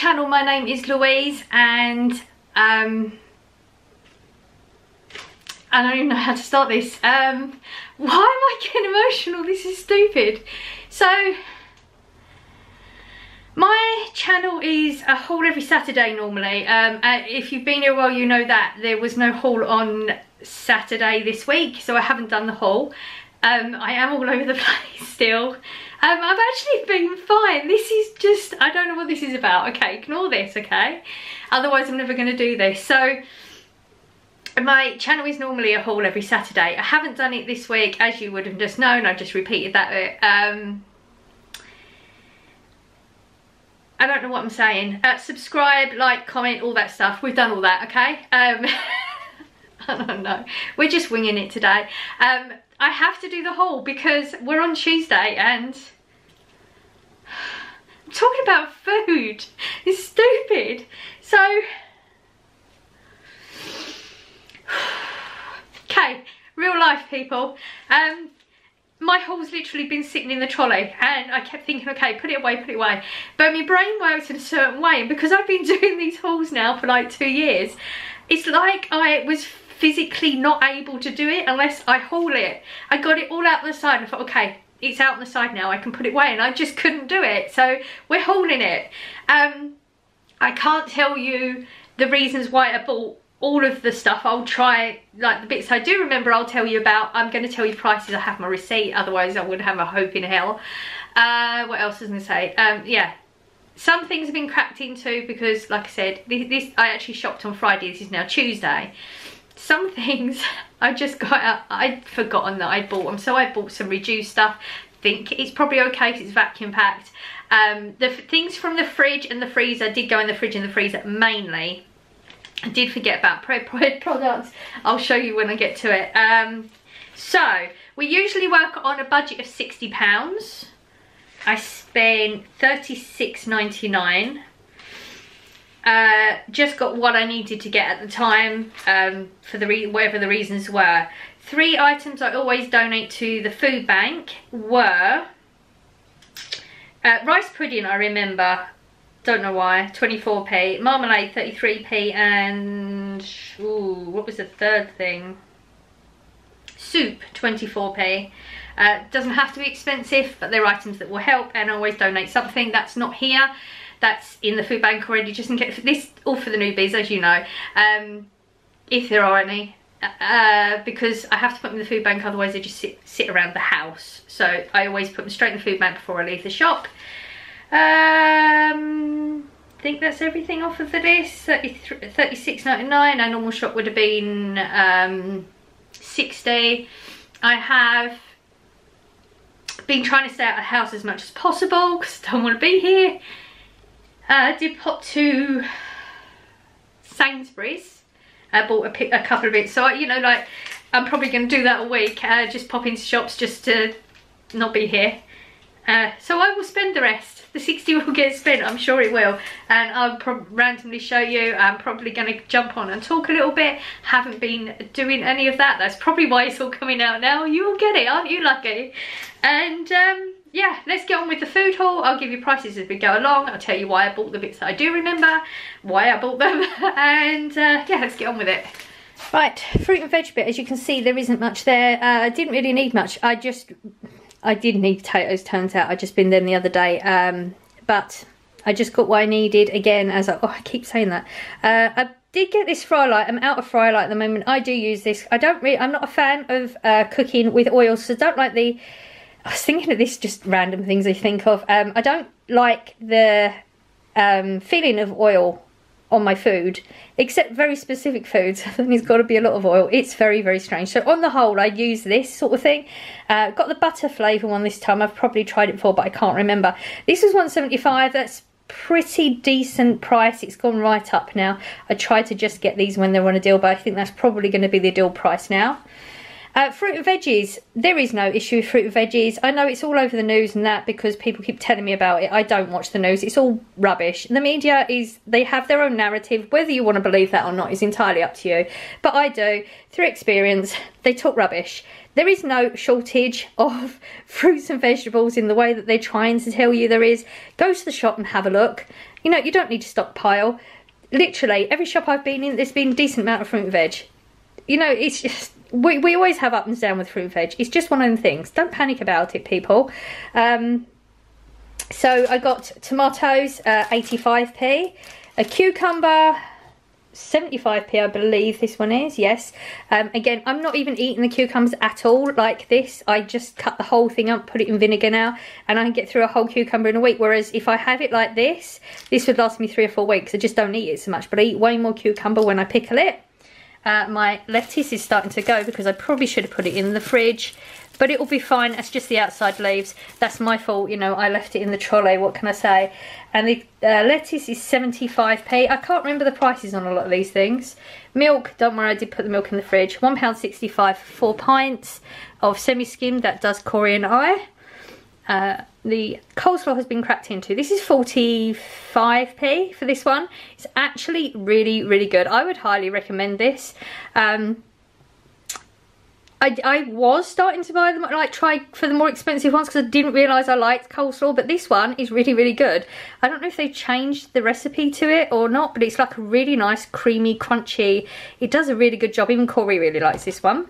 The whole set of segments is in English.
channel. My name is Louise, and I don't even know how to start this. Why am I getting emotional? This is stupid. So my channel is a haul every Saturday normally. If you've been here a while, you know that there was no haul on Saturday this week, so I haven't done the haul. I am all over the place still. I've actually been fine. This is just, I don't know what this is about. Okay, ignore this, okay? Otherwise I'm never going to do this. So my channel is normally a haul every Saturday. I haven't done it this week, as you would have just known. I've just repeated that bit. I don't know what I'm saying. Subscribe, like, comment, all that stuff. We've done all that, okay? I don't know. We're just winging it today. I have to do the haul because we're on Tuesday and I'm talking about food. It's stupid. So, okay, real life people. My haul's literally been sitting in the trolley and I kept thinking, okay, put it away, put it away. But my brain works in a certain way, and because I've been doing these hauls now for like 2 years, it's like I was physically not able to do it unless I haul it. I got it all out the side and I thought, okay, it's out on the side now, I can put it away, and I just couldn't do it. So we're hauling it. I can't tell you the reasons why I bought all of the stuff. I'll try, like the bits I do remember, I'll tell you about. I'm going to tell you prices. I have my receipt, otherwise I would have a hope in hell. What else was I going to say? Yeah, some things have been cracked into because, like I said, this I actually shopped on Friday. This is now Tuesday. Some things I just got out, I'd forgotten that I bought them, so I bought some reduced stuff. Think it's probably okay because it's vacuum packed. The things from the fridge and the freezer did go in the fridge and the freezer mainly. I did forget about bread products. I'll show you when I get to it. So we usually work on a budget of £60. I spent $36.99. Just got what I needed to get at the time, for whatever the reasons were. 3 items I always donate to the food bank were rice pudding, I remember, don't know why, 24p, marmalade 33p, and ooh, what was the third thing? Soup, 24p. Doesn't have to be expensive, but they're items that will help, and I always donate something that's not here, that's in the food bank already, just in case. This all for the newbies, as you know, if there are any, because I have to put them in the food bank, otherwise they just sit around the house. So I always put them straight in the food bank before I leave the shop. I think that's everything off of the list. $36.99. Our normal shop would have been $60. I have been trying to stay out of the house as much as possible because I don't want to be here. I did pop to Sainsbury's. I bought a couple of bits, so you know, like, I'm probably going to do that a week. Just pop into shops just to not be here. So I will spend the rest. The 60 will get spent, I'm sure it will, and I'll randomly show you. I'm probably going to jump on and talk a little bit. Haven't been doing any of that. That's probably why it's all coming out now. You'll get it, aren't you lucky? And yeah, let's get on with the food haul. I'll give you prices as we go along. I'll tell you why I bought the bits that I do remember, why I bought them, and yeah, let's get on with it. Right, fruit and veg bit, as you can see, there isn't much there. I didn't really need much. I did need potatoes, turns out. I just binned them the other day, but I just got what I needed. Again, as I keep saying that. I did get this fry light. I'm out of fry light at the moment. I do use this. I'm not a fan of cooking with oil, so I don't like the... I was thinking of this, just random things I think of. I don't like the feeling of oil on my food, except very specific foods. There's got to be a lot of oil. It's very, very strange. So on the whole, I use this sort of thing. Got the butter flavour one this time. I've probably tried it before, but I can't remember. This was $1.75. That's pretty decent price. It's gone right up now. I try to just get these when they're on a deal, but I think that's probably going to be the deal price now. Fruit and veggies, there is no issue with fruit and veggies. I know it's all over the news and that because people keep telling me about it. I don't watch the news. It's all rubbish. The media they have their own narrative. Whether you want to believe that or not is entirely up to you. But I do. Through experience, they talk rubbish. There is no shortage of fruits and vegetables in the way that they're trying to tell you there is. Go to the shop and have a look. You know, you don't need to stockpile. Literally, every shop I've been in, there's been a decent amount of fruit and veg. You know, it's just... We always have up and down with fruit and veg. It's just one of them things. Don't panic about it, people. So I got tomatoes, 85p. A cucumber, 75p, I believe this one is. Yes. Again, I'm not even eating the cucumbers at all like this. I just cut the whole thing up, put it in vinegar now, and I can get through a whole cucumber in a week. Whereas if I have it like this would last me 3 or 4 weeks. I just don't eat it so much. But I eat way more cucumber when I pickle it. My lettuce is starting to go because I probably should have put it in the fridge, but it will be fine. It's just the outside leaves. That's my fault, you know, I left it in the trolley, what can I say? And the lettuce is 75p. I can't remember the prices on a lot of these things. Milk, don't worry, I did put the milk in the fridge. £1.65 for 4 pints of semi-skimmed. That does Corey and I. The coleslaw has been cracked into. This is 45p for this one. It's actually really, really good. I would highly recommend this. I was starting to buy them, like try for the more expensive ones because I didn't realise I liked coleslaw, but this one is really, really good. I don't know if they changed the recipe to it or not, but it's like a really nice, creamy, crunchy. It does a really good job. Even Corey really likes this one.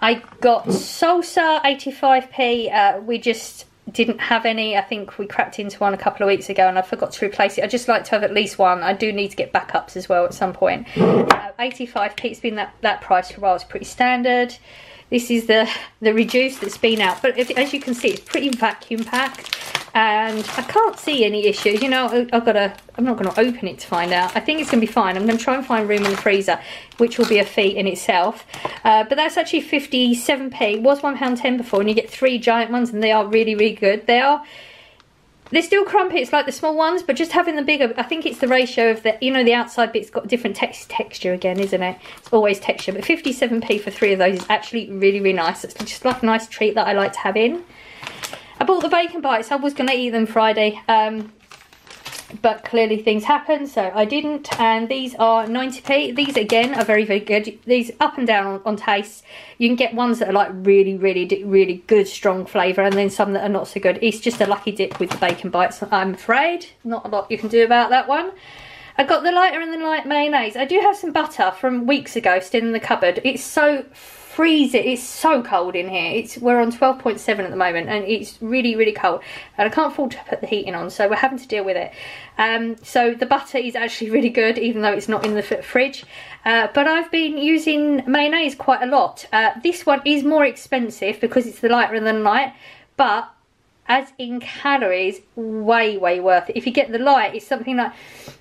I got salsa, 85p. We just didn't have any. I think we cracked into one a couple of weeks ago and I forgot to replace it. I just like to have at least one. I do need to get backups as well at some point. 85p, it's been that price for a while. It's pretty standard. This is the reduced that's been out, but as you can see, it's pretty vacuum packed and I can't see any issues. You know, I'm not going to open it to find out. I think it's going to be fine. I'm going to try and find room in the freezer, which will be a feat in itself. But that's actually 57p. It was £1.10 before, and you get 3 giant ones, and they are really, really good. They're still crumpets like the small ones, but just having the bigger, I think it's the ratio of the, you know, the outside bit's got different texture again, isn't it? It's always texture, but 57p for 3 of those is actually really, really nice. It's just like a nice treat that I like to have in. I bought the bacon bites. I was going to eat them Friday, but clearly things happened, so I didn't. And these are 90p. These again are very, very good. These up and down on taste. You can get ones that are like really, really, really good, strong flavour, and then some that are not so good. It's just a lucky dip with the bacon bites, I'm afraid. Not a lot you can do about that one. I got the lighter and the light mayonnaise. I do have some butter from weeks ago still in the cupboard. It's so freezing. It's so cold in here. We're on 12.7 at the moment and it's really, really cold. And I can't afford to put the heating on, so we're having to deal with it. So the butter is actually really good, even though it's not in the fridge. But I've been using mayonnaise quite a lot. This one is more expensive because it's the lighter and the light, but as in calories, way, way worth it. If you get the light, it's something like,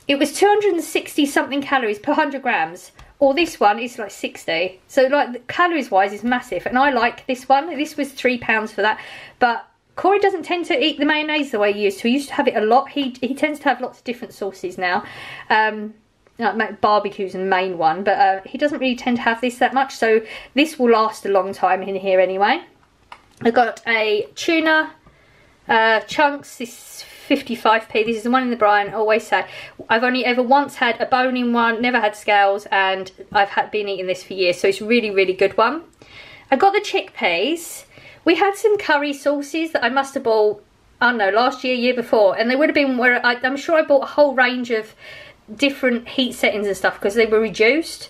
it was 260 something calories per 100 grams. Or this one is like 60. So like calories wise it's massive. And I like this one. This was £3 for that. But Corey doesn't tend to eat the mayonnaise the way he used to. He used to have it a lot. He tends to have lots of different sauces now. Like barbecue's the main one. But he doesn't really tend to have this that much. So this will last a long time in here anyway. I got a tuna chunks. This 55p. This is the one in the brine. I always say I've only ever once had a bone in one, never had scales, and I've been eating this for years, so it's a really, really good one. I got the chickpeas. We had some curry sauces that I must have bought, I don't know, last year, year before, and they would have been where I'm sure I bought a whole range of different heat settings and stuff because they were reduced,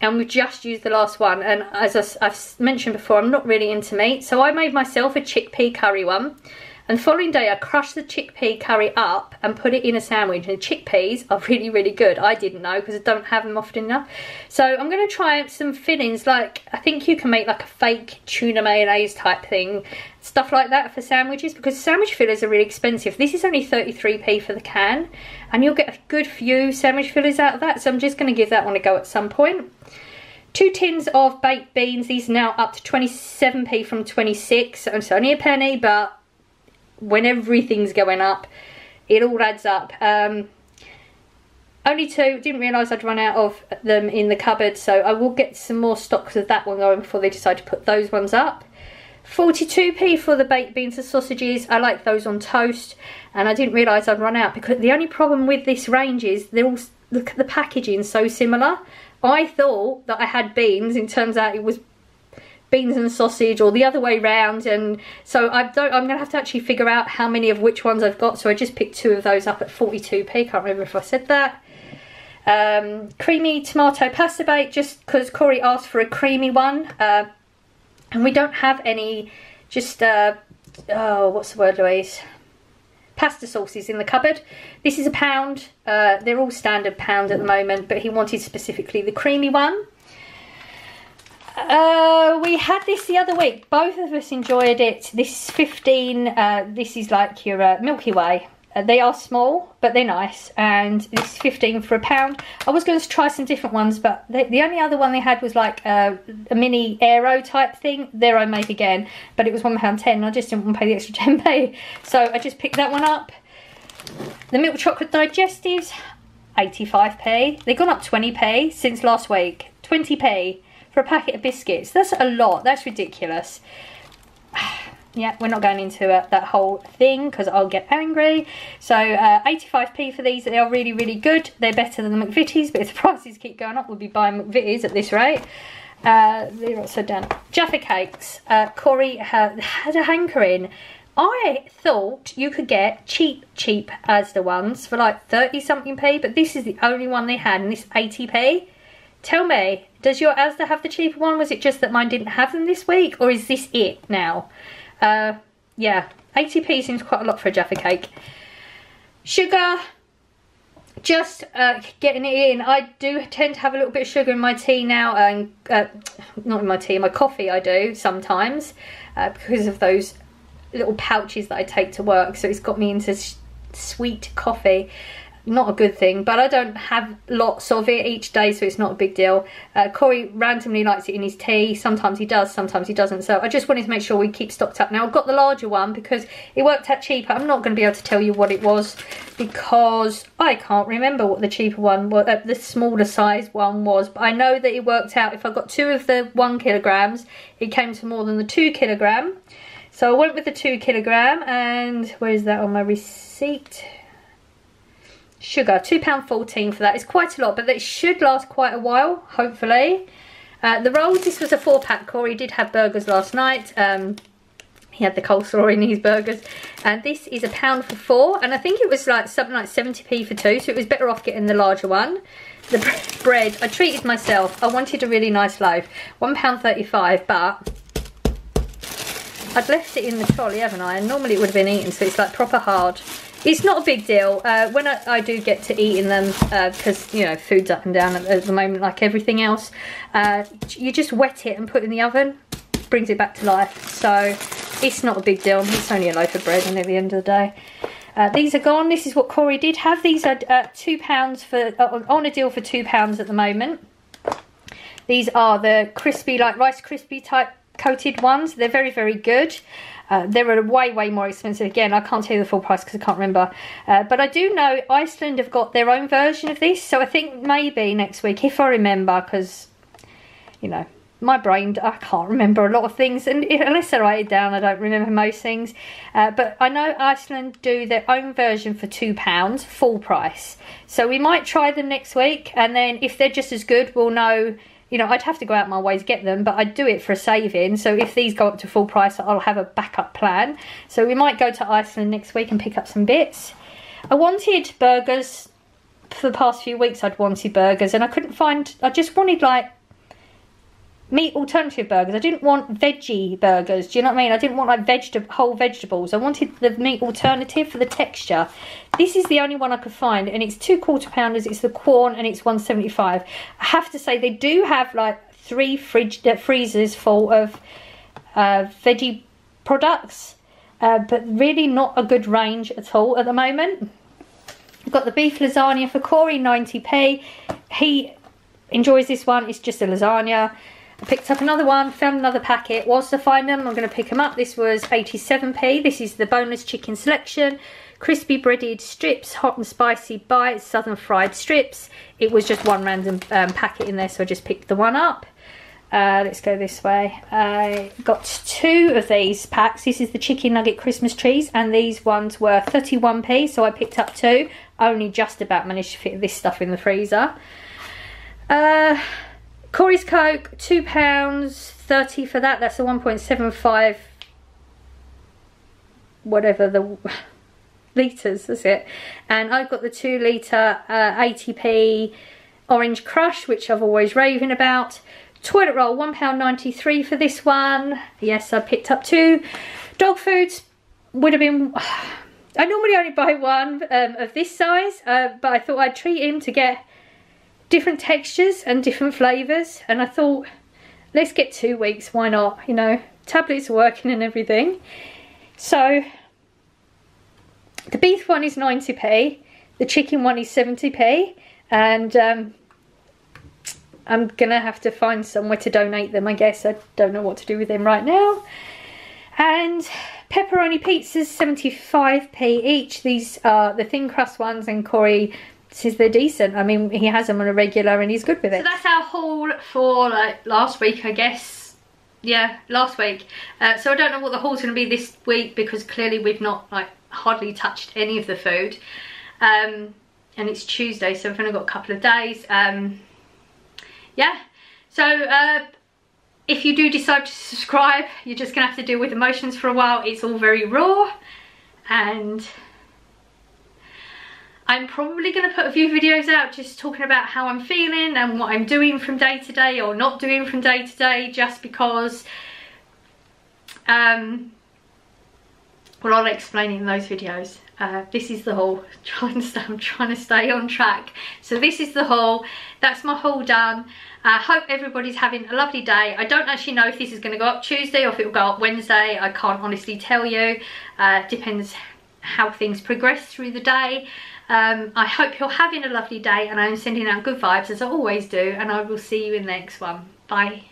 and we just used the last one. And as I've mentioned before, I'm not really into meat, so I made myself a chickpea curry one. And the following day I crushed the chickpea curry up and put it in a sandwich, and the chickpeas are really, really good. I didn't know because I don't have them often enough. So I'm going to try some fillings, like I think you can make like a fake tuna mayonnaise type thing, stuff like that for sandwiches, because sandwich fillers are really expensive. This is only 33p for the can and you'll get a good few sandwich fillers out of that, so I'm just going to give that one a go at some point. 2 tins of baked beans. These are now up to 27p from 26, so it's only a penny, but when everything's going up, it all adds up. Only 2, didn't realise I'd run out of them in the cupboard, so I will get some more stocks of that one going before they decide to put those ones up. 42p for the baked beans and sausages. I like those on toast, and I didn't realise I'd run out, because the only problem with this range is they're all, look at the packaging, so similar. I thought that I had beans, and it turns out it was beans and sausage, or the other way round, and so I'm gonna have to actually figure out how many of which ones I've got. So I just picked 2 of those up at 42p. Can't remember if I said that. Creamy tomato pasta bake, just because Corey asked for a creamy one, and we don't have any, just oh, what's the word, Louise, pasta sauces in the cupboard. This is £1. They're all standard £1 at the moment, but he wanted specifically the creamy one. We had this the other week. Both of us enjoyed it. This is 15. This is like your Milky Way. They are small, but they're nice, and this is 15 for £1. I was going to try some different ones, but the only other one they had was like a mini aero type thing. There I made again, but it was £1.10, and I just didn't want to pay the extra 10p, so I just picked that one up. The milk chocolate digestives, 85p. They've gone up 20p since last week. 20p for a packet of biscuits. That's a lot. That's ridiculous. Yeah, we're not going into that whole thing because I'll get angry. So 85p for these. They are really, really good. They're better than the McVitie's, but if the prices keep going up, we'll be buying McVitie's at this rate. They're also done. Jaffa cakes. Corey had a hankering. I thought you could get cheap Asda ones for like 30 something p, but this is the only one they had, and this 80p. Tell me, does your Asda have the cheaper one? Was it just that mine didn't have them this week, or is this it now? Yeah, 80p seems quite a lot for a Jaffa cake. Sugar, just getting it in. I do tend to have a little bit of sugar in my tea now, and not in my tea, in my coffee I do sometimes, because of those little pouches that I take to work, so it's got me into sweet coffee. Not a good thing, but I don't have lots of it each day, so it's not a big deal. Corey randomly likes it in his tea. Sometimes he does, sometimes he doesn't, so I just wanted to make sure we keep stocked up. Now I've got the larger one because it worked out cheaper. I'm not going to be able to tell you what it was because I can't remember what the cheaper one was, the smaller size one was, but I know that it worked out. If I got 2 of the 1 kilograms, it came to more than the 2 kilogram. So I went with the 2 kilogram, and where is that on my receipt? Sugar, £2.14 for that. It's quite a lot, but it should last quite a while, hopefully. The rolls, this was a 4-pack. Corey did have burgers last night. He had the coleslaw in his burgers. And this is £1 for 4, and I think it was like something like 70p for 2, so it was better off getting the larger one. The bread, I treated myself. I wanted a really nice loaf. £1.35, but I'd left it in the trolley, haven't I? And normally it would have been eaten, so it's like proper hard. It's not a big deal when I do get to eating them, because, you know, food's up and down at the moment like everything else. You just wet it and put it in the oven, brings it back to life. So it's not a big deal. It's only a loaf of bread, and at the end of the day. These are gone. This is what Corey did have. These are £2 for, on a deal for £2 at the moment. These are the crispy, like Rice Krispie type coated ones. They're very, very good. They're way more expensive. Again, I can't tell you the full price because I can't remember. But I do know Iceland have got their own version of this. So I think maybe next week, if I remember, because, you know, my brain, I can't remember a lot of things. And unless I write it down, I don't remember most things. But I know Iceland do their own version for £2, full price. So we might try them next week. And then if they're just as good, we'll know. You know, I'd have to go out my way to get them, but I'd do it for a saving. So if these go up to full price, I'll have a backup plan. So we might go to Iceland next week and pick up some bits. I wanted burgers. For the past few weeks, I'd wanted burgers, and I couldn't find. I just wanted like meat alternative burgers. I didn't want veggie burgers. Do you know what I mean? I didn't want like whole vegetables. I wanted the meat alternative for the texture. This is the only one I could find, and it's 2 quarter-pounders. It's the Quorn, and it's £1.75. I have to say they do have like 3 freezers full of veggie products, but really not a good range at all at the moment. I've got the beef lasagna for Corey, 90p. He enjoys this one. It's just a lasagna. I picked up another one, found another packet. Whilst I find them, I'm going to pick them up. This was 87p. This is the boneless chicken selection. crispy breaded strips, hot and spicy bites, southern fried strips. It was just one random packet in there, so I just picked the one up. Let's go this way. I got 2 of these packs. This is the chicken nugget Christmas trees, and these ones were 31p, so I picked up 2. I only just about managed to fit this stuff in the freezer. Corey's Coke, £2.30 for that. That's a 1.75 whatever the litres, that's it. And I've got the 2 litre 80p Orange Crush, which I've always raving about. Toilet roll, £1.93 for this one. Yes, I picked up 2. Dog foods would have been... I normally only buy one of this size, but I thought I'd treat him to get different textures and different flavours. And I thought, let's get 2 weeks, why not? You know, tablets are working and everything. So, the beef one is 90p, the chicken one is 70p, and I'm gonna have to find somewhere to donate them, I guess. I don't know what to do with them right now. And pepperoni pizzas, 75p each. These are the thin crust ones, and Corey says they're decent. I mean, he has them on a regular and he's good with it. So that's our haul for like last week, I guess. Yeah, last week. So I don't know what the haul's gonna be this week, because clearly we've not like hardly touched any of the food. And it's Tuesday, so we've only got a couple of days. Yeah, so if you do decide to subscribe, you're just gonna have to deal with emotions for a while. It's all very raw, and I'm probably gonna put a few videos out just talking about how I'm feeling and what I'm doing from day to day or not doing from day to day, just because well, I'll explain in those videos. This is the haul. I'm trying to stay on track. So this is the haul. That's my haul done. I hope everybody's having a lovely day. I don't actually know if this is going to go up Tuesday or if it will go up Wednesday. I can't honestly tell you. Depends how things progress through the day. I hope you're having a lovely day, and I'm sending out good vibes as I always do, and I will see you in the next one. Bye.